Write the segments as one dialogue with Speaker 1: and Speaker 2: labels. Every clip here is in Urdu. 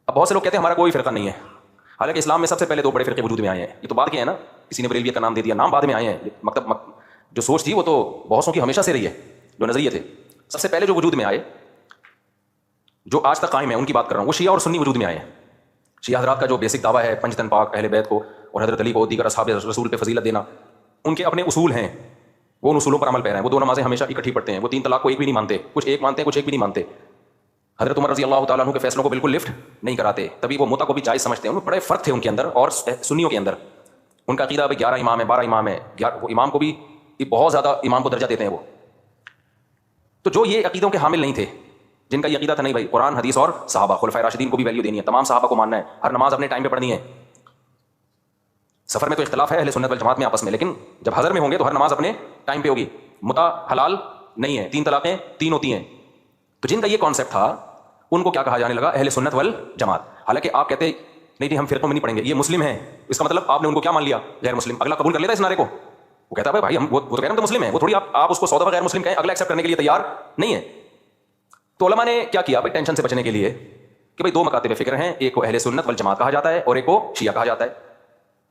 Speaker 1: اب بہت سے لوگ کہتے ہیں ہمارا کوئی فرقہ نہیں ہے، حالانکہ اسلام میں سب سے پہلے دو بڑے فرقے وجود میں آئے ہیں. یہ تو بعد کے ہیں نا، کسی نے بریلویت کا نام دے دیا، نام بعد میں آئے ہیں. مکتب جو سوچ تھی وہ تو بہت کی ہمیشہ سے رہی ہے، جو نظریے تھے سب سے پہلے جو وجود میں آئے، جو آج تک قائم ہے، ان کی بات کر رہا ہوں. وہ شیعہ اور سنی وجود میں آئے ہیں. شیعہ حضرات کا جو بیسک دعویٰ ہے پنج تن پاک، اہل بیت کو اور حضرت علی کو، دیگر اصحاب رسول پہ فضیلت دینا، ان کے اپنے اصول ہیں، وہ ان اصولوں پر عمل پیرا ہیں. وہ دو نمازیں ہمیشہ اکٹھی پڑھتے ہیں. وہ تین طلاق کو ایک بھی نہیں مانتے، کچھ ایک مانتے ہیں کچھ ایک بھی نہیں مانتے. حضرت عمر رضی اللہ تعالیٰ عنہ کے فیصلوں کو بالکل لفٹ نہیں کراتے، تبھی وہ متع کو بھی جائز سمجھتے ہیں. ان میں بڑے فرق تھے ان کے اندر اور سنیوں کے اندر. ان کا عقیدہ 11 امام ہے، 12 امام ہے، وہ امام کو بھی بہت زیادہ امام کو درجہ دیتے ہیں وہ. تو جو یہ عقیدوں کے حامل نہیں تھے، جن کا یہ عقیدہ تھا نہیں بھائی قرآن حدیث اور صحابہ خلفائے راشدین کو بھی ویلیو دینی ہے، تمام صحابہ کو ماننا ہے، ہر نماز اپنے ٹائم پہ پڑھنی ہے. سفر میں تو اختلاف ہے اہل سنت والجماعت میں آپس میں، لیکن جب حضر میں ہوں گے تو ہر نماز اپنے ٹائم پہ ہوگی. متع حلال نہیں ہے، 3 طلاقیں 3 ہوتی ہیں. تو جن کا یہ کانسیپٹ تھا ان کو کیا کہا جانے لگا؟ اہل سنت والجماعت. حالانکہ آپ کہتے نہیں جی ہم فرقوں میں نہیں پڑھیں گے، یہ مسلم ہیں، اس کا مطلب آپ نے ان کو کیا مان لیا؟ غیر مسلم. اگلا قبول کر لیتا ہے اس نعرے کو؟ وہ کہتا ہے بھائی ہم وہ تو کہہ رہے ہیں تو مسلم ہیں، وہ تھوڑی آپ اس کو 100 دفعہ غیر مسلم کہیں، اگلا ایکسیپٹ کرنے کے لیے تیار نہیں ہے. تو علماء نے کیا کیا بھائی ٹینشن سے بچنے کے لیے کہ بھائی 2 مکاتب فکر ہیں، ایک کو اہل سنت والجماعت کہا جاتا ہے اور ایک کو شیعہ کہا جاتا ہے.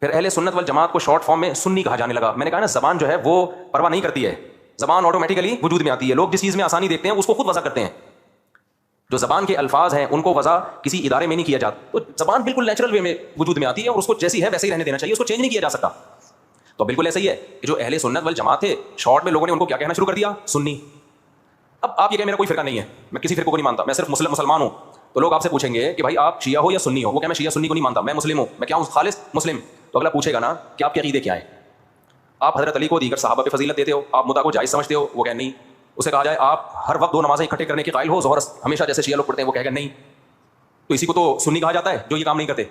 Speaker 1: پھر اہل سنت والجماعت کو شارٹ فارم میں سنی کہا جانے لگا. میں نے کہا نا زبان جو ہے وہ پرواہ نہیں کرتی ہے، زبان آٹومیٹیکلی وجود میں آتی ہے. لوگ جس چیز میں آسانی دیکھتے ہیں اس کو خود وضع کرتے ہیں. جو زبان کے الفاظ ہیں ان کو وضع کسی ادارے میں نہیں کیا جاتا، تو زبان بالکل نیچرل وے میں وجود میں آتی ہے اور اس کو جیسی ہے ویسے ہی رہنے دینا چاہیے، اس کو چینج نہیں کیا جا سکتا. تو بالکل ایسا ہی ہے کہ جو اہل سنت والجماعت تھے، شارٹ میں لوگوں نے ان کو کیا کہنا شروع کر دیا؟ سنی. اب آپ یہ کہ میرا کوئی فرقہ نہیں ہے، میں کسی فرقے کو نہیں مانتا، میں صرف مسلمان ہوں. تو لوگ آپ سے پوچھیں گے کہ بھائی آپ شیعہ ہو یا سنی ہو؟ وہ کہ میں شیعہ سنی کو نہیں مانتا، میں مسلم ہوں. میں کیا ہوں؟ خالص مسلم. تو اگلا پوچھے گا نا کہ آپ کے عقیدے کیا ہیں؟ آپ حضرت علی کو دیگر صحابہ پہ فضیلت دیتے ہو، آپ متع کو جائز سمجھتے ہو؟ وہ کہ نہیں. اسے کہا جائے آپ ہر وقت 2 نمازیں اکٹھے کرنے کے قائل ہو، ظہر ہمیشہ جیسے شیعہ لوگ پڑھتے ہیں؟ وہ کہے گا نہیں. تو اسی کو تو سنی کہا جاتا ہے جو یہ کام نہیں کرتے.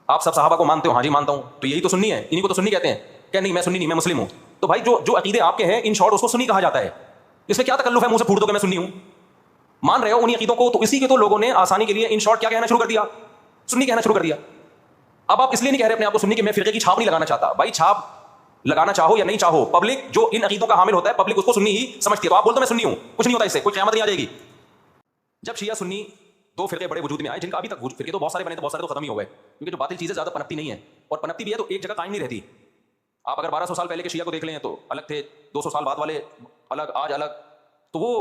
Speaker 1: آپ سب صحابہ کو مانتے ہو؟ ہاں جی مانتا ہوں. تو یہی تو سنی ہے، انہیں کو تو سنی کہتے ہیں. کہ نہیں میں سنی نہیں، میں مسلم ہوں. تو بھائی جو عقیدے آپ کے ہیں ان شارٹ اس کو سنی کہا جاتا ہے. اس میں کیا تکلف ہے منہ سے پھوٹ دو کہ میں سنی ہوں؟ مان رہے ہو انہیں عقیدوں کو، تو اسی کے تو لوگوں نے آسانی کے لیے ان شارٹ کیا کہنا شروع کر دیا؟ سنی کہنا شروع کر دیا. اب آپ اس لیے نہیں کہہ رہے اپنے آپ کو سنی کہ میں فرقے کی چھاپ نہیں لگانا چاہتا. بھائی چھاپ لگانا چاہو یا نہیں چاہو، پبلک جو ان عقیدوں کا حامل ہوتا ہے پبلک اس کو سنی ہی سمجھتی ہے. تو آپ بولتے میں سنی ہوں، کچھ نہیں ہوتا اس سے، کوئی قیامت نہیں آ جائے گی. جب شیعہ سنی 2 فرقے بڑے وجود میں آئے، جن کا ابھی تک فرقے تو بہت سارے بنے تو بہت سارے تو ختم ہی ہو گئے، کیونکہ جو باطل چیزیں زیادہ پنپتی نہیں ہیں، اور پنپتی بھی ہے تو ایک جگہ قائم نہیں رہتی. آپ اگر 1200 سال پہلے کے شیعہ کو دیکھ لیں تو الگ تھے، 200 سال بعد والے الگ، آج الگ. تو وہ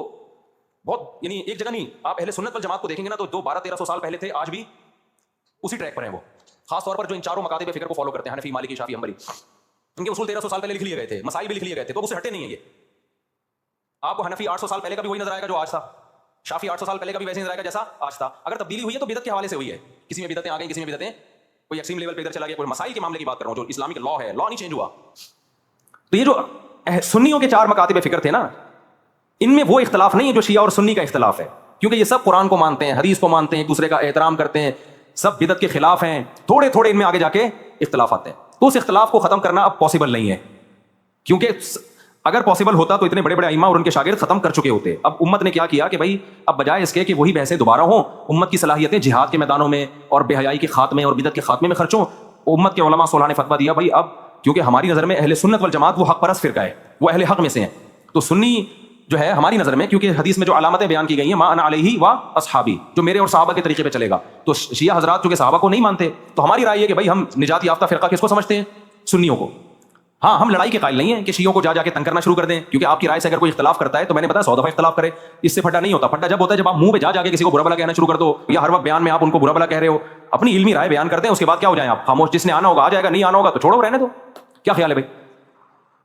Speaker 1: بہت یعنی ایک جگہ نہیں. آپ اہل سنت والجماعت کو دیکھیں گے نا تو جو 1200-1300 سال پہلے تھے آج بھی اسی ٹریک پر ہیں. وہ خاص طور پر جو ان چاروں مکاتب فکر کو فالو کرتے ہیں، حنفی، مالکی، شافعی، حنبلی، ان کے اصول 1300 سال پہلے لکھ لیے گئے تھے، مسائل بھی لکھ لیے گئے تھے، تو وہ سے ہٹے نہیں ہیں. یہ آپ کو حنفی 800 سال پہلے کا بھی وہی نظر آئے گا جو آج تھا، شافعی 800 سال پہلے کا بھی ویسے نظر آئے گا جیسا آج تھا. اگر تبدیلی ہوئی ہے تو بدعت کے حوالے سے ہوئی ہے، کسی میں بدعتیں آ گئی، کسی میں بدعتیں کوئی ایکسٹریم لیول پہ ادھر چلا گیا. کوئی مسائل کے معاملے کی بات کر رہا ہوں، جو اسلامک لا ہے، لا نہیں چینج ہوا. تو یہ جو سنیوں کے 4 مکاتب فکر تھے نا، ان میں وہ اختلاف نہیں ہے جو شیعہ اور سنی کا اختلاف ہے، کیونکہ یہ سب قرآن کو مانتے ہیں، حدیث کو مانتے ہیں، ایک دوسرے کا احترام کرتے ہیں، سب بدعت کے خلاف ہیں. تھوڑے تھوڑے ان میں آگے جا کے اختلاف آتے ہیں. تو اس اختلاف کو ختم کرنا اب پاسبل نہیں ہے، کیونکہ اگر پاسبل ہوتا تو اتنے بڑے بڑے ائمہ اور ان کے شاگرد ختم کر چکے ہوتے. اب امت نے کیا کیا کہ بھائی اب بجائے اس کے کہ وہی بحثیں دوبارہ ہوں، امت کی صلاحیتیں جہاد کے میدانوں میں اور بے حیائی کے خاتمے اور بدعت کے خاتمے میں خرچ ہوں. امت کے علماء صلح نے فتویٰ دیا بھائی اب کیونکہ ہماری نظر میں اہل سنت والجماعت وہ حق پرست فرقہ ہے، وہ اہل حق میں سے ہیں، تو سنی جو ہے ہماری نظر میں، کیونکہ حدیث میں جو علامتیں بیان کی گئی ہیں ما انا علیہ و اصحابی، جو میرے اور صحابہ کے طریقے پہ چلے گا. تو شیعہ حضرات چونکہ صحابہ کو نہیں مانتے، تو ہماری رائے ہے کہ بھائی ہم نجات یافتہ فرقہ کس کو سمجھتے ہیں؟ سنیوں کو. ہاں ہم لڑائی کے قائل نہیں ہیں کہ شیعوں کو جا کے تنگ کرنا شروع کر دیں، کیونکہ آپ کی رائے سے اگر کوئی اختلاف کرتا ہے تو میں نے بتایا 100 دفعہ اختلاف کرے، اس سے پھڈا نہیں ہوتا. پھڈا جب ہوتا ہے جب آپ منہ پہ جا کے کسی کو برا بلا کہنا شروع کر دو، یا ہر وقت بیان میں آپ ان کو برا بلا کہہ رہے ہو. اپنی علمی رائے بیان کرتے ہیں، اس کے بعد کیا ہو جائیں آپ خاموش، جس نے آنا ہوگا آ جائے گا، نہیں آنا ہوگا تو چھوڑو رہنے دو. کیا خیال ہے بھائی؟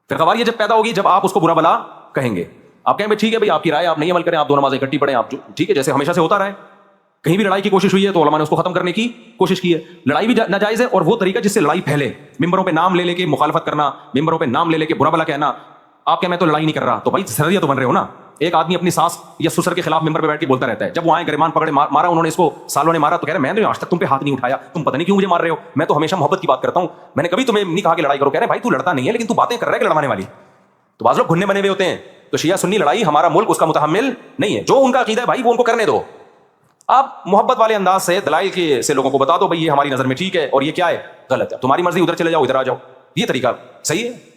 Speaker 1: فرقہ یہ جب پیدا ہوگی جب آپ اس کو برا بلا کہیں گے. آپ کہیں بھائی ٹھیک ہے بھائی آپ کی رائے، آپ نہیں عمل کریں، آپ 2 نمازیں اکٹھی پڑھیں، آپ ٹھیک ہے جیسے ہمیشہ سے ہوتا رہا ہے. کہیں بھی لڑائی کی کوشش ہوئی ہے تو علماء نے اس کو ختم کرنے کی کوشش کی ہے. لڑائی بھی ناجائز ہے، اور وہ طریقہ جس سے لڑائی پھیلے، ممبروں پہ نام لے کے مخالفت کرنا، ممبروں پہ نام لے کے برا بلا کہنا. آپ کہ میں تو لڑائی نہیں کر رہا، تو بھائی سردیہ تو بن رہے ہو نا. ایک آدمی اپنی ساس یا سسر کے خلاف ممبر پہ بیٹھ کے بولتا رہتا ہے، جب وہ آئے گریمان پکڑے مارا انہوں نے اس کو، سالوں نے مارا، تو کہہ رہے میں نے آج تک تم پہ ہاتھ نہیں اٹھایا، تم پتہ نہیں کیوں مجھے مار رہے ہو، میں تو ہمیشہ محبت کی بات کرتا ہوں، میں نے کبھی تمہیں نہیں کہا کہ لڑائی کرو. کہہ رہے بھائی تو لڑتا نہیں ہے لیکن تو باتیں کر رہا ہے کہ لڑوانے والی. تو بعض لوگ گھننے بنے ہوئے ہوتے ہیں. تو شیعہ سنی لڑائی ہمارا ملک اس کا متحمل نہیں ہے. جو ان کا عقیدہ ہے بھائی وہ ان کو کرنے دو. آپ محبت والے انداز سے دلائل کے سے لوگوں کو بتا دو بھائی یہ ہماری نظر میں ٹھیک ہے اور یہ کیا ہے غلط ہے، تمہاری مرضی ادھر چلے جاؤ ادھر آ جاؤ، یہ طریقہ صحیح ہے.